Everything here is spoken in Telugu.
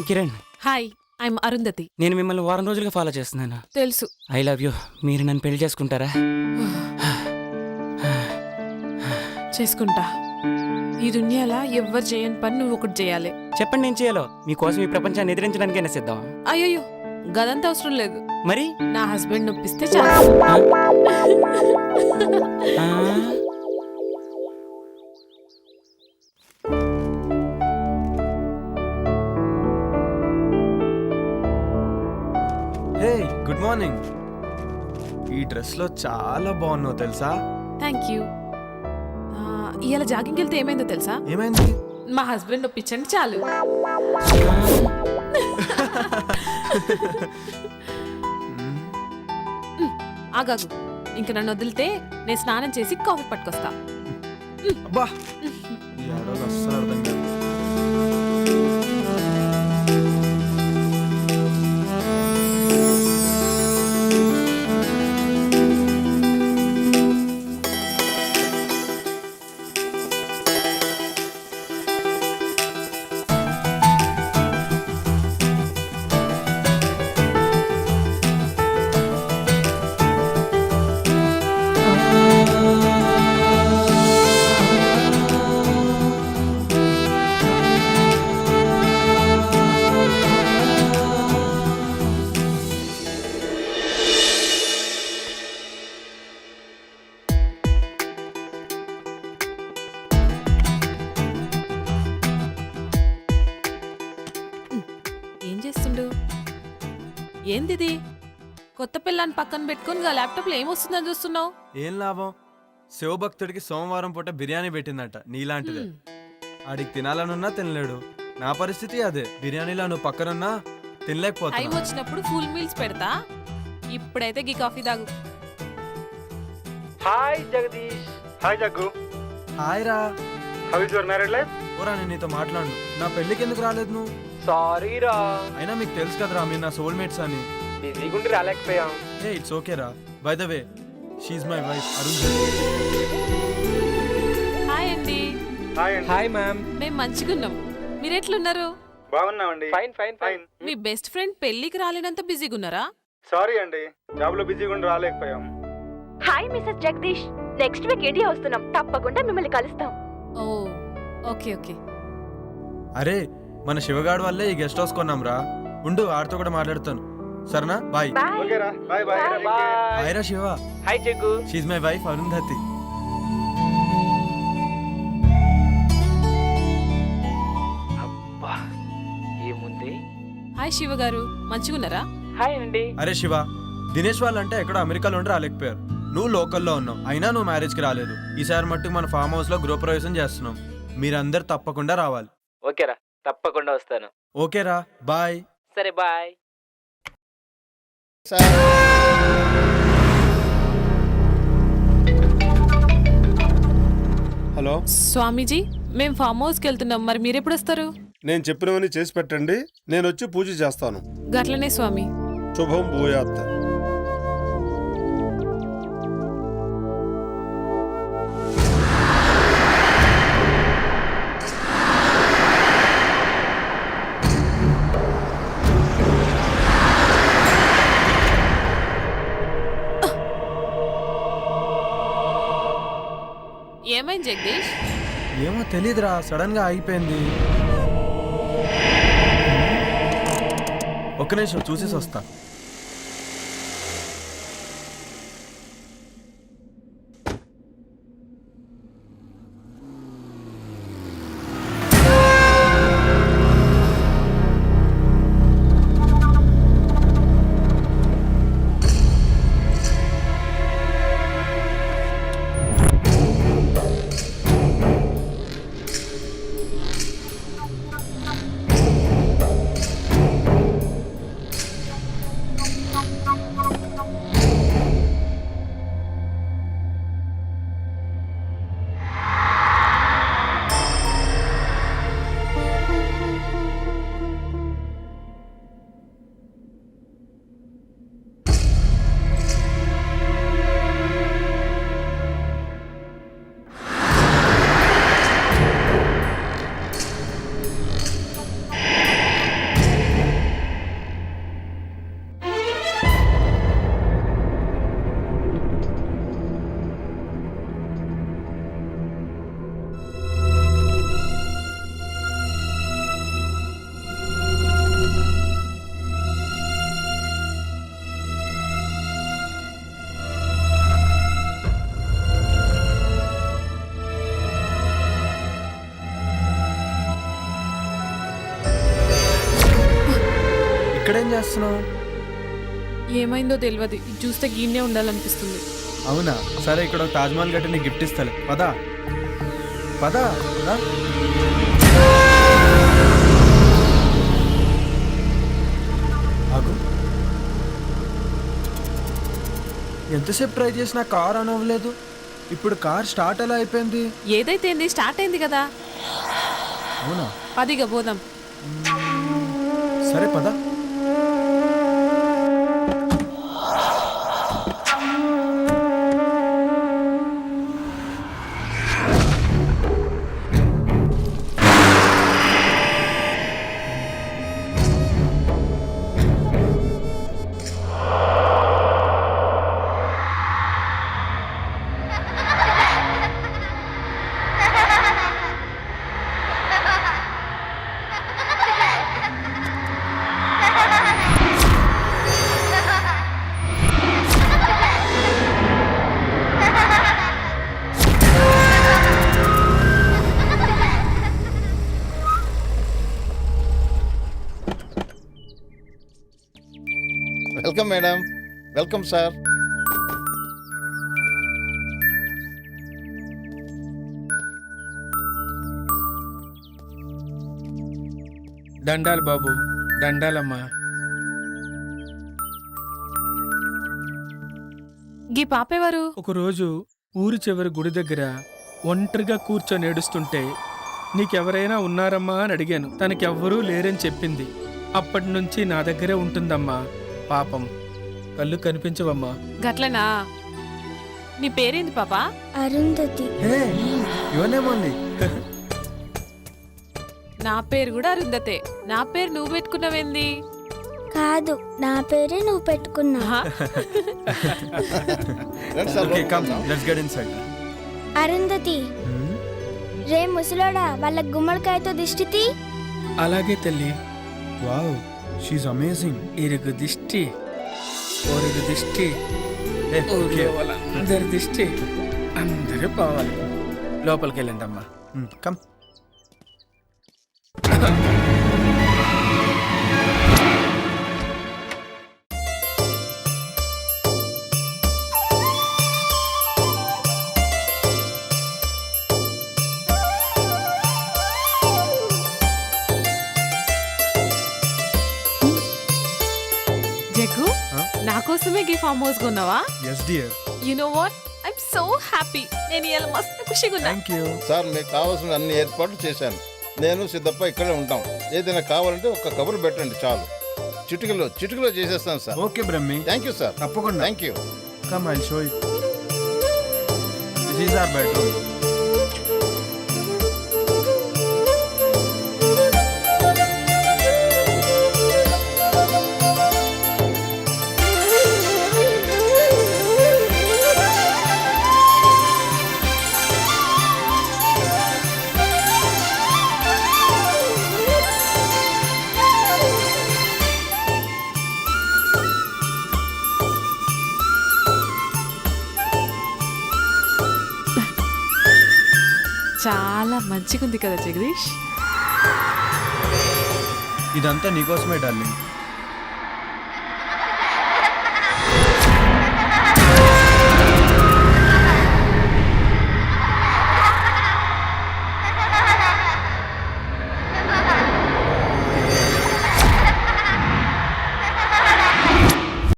కిరణ్. Hi, I'm Arundhati. నేను మిమ్మల్ని వారం రోజులుగా ఫాలో చేస్తున్నాను. తెలుసు. I love you. మీరు నన్ను పెళ్లి చేసుకుంటారా? చేసుకుంటా. ఈ దునియాలా ఎవ్వరు చేయని పని నువ్వు ఒకటి చేయాలి. చెప్పండి నేను చేయాలో. మీకోసం ఈ ప్రపంచాన్ని ఎదిరించడానికైనా సిద్ధం. అయ్యో, గదంతా అవసరం లేదు. మరి నా హస్బెండ్ నొప్పిస్తే చాలు. హే, గుడ్ మార్నింగ్. ఈ డ్రెస్ లో చాలా బాగున్నావు తెలుసా? Thank you. ఇవాళ జాగింగ్కి వెళ్తే ఏమైందో తెలుసా? ఏమైంది? మా హస్బెండ్ నొప్పించండి చాలు. ఆగాగు. ఇంక నన్ను వదిలితే నేను స్నానం చేసి కాఫీ పట్టుకొస్తా. అబ్బా, ఈ ఆడవాళ్ళు అస్సలు అర్థం కాదు. ఏం చేస్తుండు? ఏందిది? కొత్త పిల్లని పక్కన పెట్టుకుని ల్యాప్టాప్లో ఏమొస్తుందని చూస్తున్నావు? ఏం లాభం? శివభక్తుడికి సోమవారం పూట బిర్యానీ పెట్టిందట నీలాంటిదే. ఆడికి తినాలనున్నా తినలేడు. నా పరిస్థితి అదే. బిర్యానీలో నువ్వు పక్కనున్నా టైం తినలేకపోతున్నా. వచ్చినప్పుడు ఫుల్ మీల్స్ పెడతా. ఇప్పుడైతే గీ కాఫీ తాగు. Hi Jagadish. Hi Jaggu. Hi రా. How is your married life? ఓరా, నేను నీతో మాట్లాడు. నా పెళ్ళికి ఎందుకు రాలేదు నువ్వు? సారీ రా, అయినా మీకు తెలుసు కదరా మీరు నా సోల్మేట్స్ అని. బిజీగా ఉండి రాలేకపోయాం. ఏ ఇట్స్ ఓకే రా. By the way, she's my wife Arun. Hi అండి. హాయ్ అండి. Hi ma'am. మేము మంచిగున్నాం. మీరెట్లున్నారు? బాగున్నామండి. Fine fine fine. మీ బెస్ట్ ఫ్రెండ్ పెళ్లికి రాలేనంత బిజీగా ఉన్నారా? సారీ అండి, జాబ్ లో బిజీగా ఉండి రాలేకపోయాం. Hi Mr Jagadish. Next week India వస్తున్నాం. తప్పకుండా మిమ్మల్ని కలుస్తాం. ఓ, ఓకే ఓకే. అరే, మన శివగాడు వల్లే ఈ గెస్ట్ హౌస్ కొన్నాం రా. ఉండు, ఆడితో కూడా మాట్లాడుతాను. సరేనా? బాయ్. బాయ్. ఓకే రా, బాయ్ బాయ్. హాయ్ రా Shiva. Hi Jaggu. She's my wife Arundhati. అబ్బా, ఏముంది? హాయ్ శివ గారు, మంచిగున్నారా? హాయ్ అండి. అరే శివ, దినేష్ వాళ్ళంటే ఎక్కడో అమెరికాలో ఉండి రాలేకపోయారు. నువ్వు లోకల్లో ఉన్నావు, అయినా నువ్వు మ్యారేజ్కి రాలేదు. ఈసారి మట్టుకు మన ఫామ్ హౌస్ లో గృహప్రవేశం చేస్తున్నాం. మీరందరు తప్పకుండా రావాలి. ఓకేరా, తప్పకుండా వస్తాను. ఓకేరా, బాయ్. సరే బాయ్. హలో, స్వామీజీ, మేము ఫామ్ హౌస్కి వెళ్తున్నాం. మరి మీరెప్పుడు వస్తారు? నేను చెప్పినవన్నీ చేసి పెట్టండి. నేను వచ్చి పూజ చేస్తాను. గట్లనే స్వామి. శుభం భూయాత్. ఏమైంది జగదీష్? ఏమో తెలీదురా, సడన్ గా ఆగిపోయింది. ఒక్క నిమిషం చూసేసి వస్తా. ఏం చేస్తున్నావు? ఏమైందో తెలియదు ఇది చూస్తే గీనే ఉండాలనిపిస్తుంది. అవునా, సరే ఇక్కడ ఒక తాజ్మహల్ గట్టి నీకు గిఫ్ట్ ఇస్తాలే, పదా పదా రా. ఆగు. ఎంతసేపు ట్రై చేసినా కార్ ఆన్ అవ్వలేదు. ఇప్పుడు కార్ స్టార్ట్ ఎలా అయిపోయింది? ఏదైతే ఏంది స్టార్ట్ అయింది కదా. అవునా, పదిగా పోదాం. సరే పదా. Welcome madam, welcome sir. దండాలు బాబు, దండాలమ్మా. గీ పాపేవారు? ఒకరోజు ఊరి చివరి గుడి దగ్గర ఒంటరిగా కూర్చొని ఏడుస్తుంటే నీకెవరైనా ఉన్నారమ్మా అని అడిగాను. తనకెవ్వరూ లేరని చెప్పింది. అప్పటి నుంచి నా దగ్గరే ఉంటుందమ్మా. పాపం కళ్ళు కనిపించవమ్మా. గట్లనా? నీ పేరేంది పాపా? అరుంధతి. ఇవన్నేమోంది. నా పేరు కూడా అరుంధతే. నా పేరు నువ్వు పెట్టుకున్నావేంది? కాదు, నా పేరే నువ్వు పెట్టుకున్నా. ఆహా. రండి సార్, ఓకే, లోపలికి కమ్ వెళ్దాం. Let's get inside. అరుంధతి, రే ముసలోడా, వాళ్ళ గుమ్మడికాయతో దిష్టితి. అలాగే తల్లి. Wow, she's amazing. ఇరుగు దిష్టి, పొరుగు దిష్టి, ఏ, ఊర్లో వాళ్ళందరి దిష్టి అందరూ పోవాలి. లోపలికి వెళ్ళండి అమ్మా. కమ్. జగ్గు, Huh? నా కోసమే గీ ఫామ్ హౌస్ కొన్నావా? Yes dear. You know what, I'm so happy. నేను ఇవాళ మస్తు ఖుషిగా ఉన్నా. Thank you. సార్, మీకు కావాల్సిన అన్ని ఏర్పాట్లు చేశాను. నేను సిద్ధప్ప ఇక్కడే ఉంటాం. ఏదైనా కావాలంటే ఒక కబురు పెట్టండి చాలు. చిటికలో చేసేస్తాను sir. Okay Brahmi, thank you sir. తప్పకుండా. Thank you. Come, I'll show you. This is our bedroom. చాలా మంచిగా ఉంది కదా జగదీష్. ఇదంతా నీకోసమే డార్లింగ్.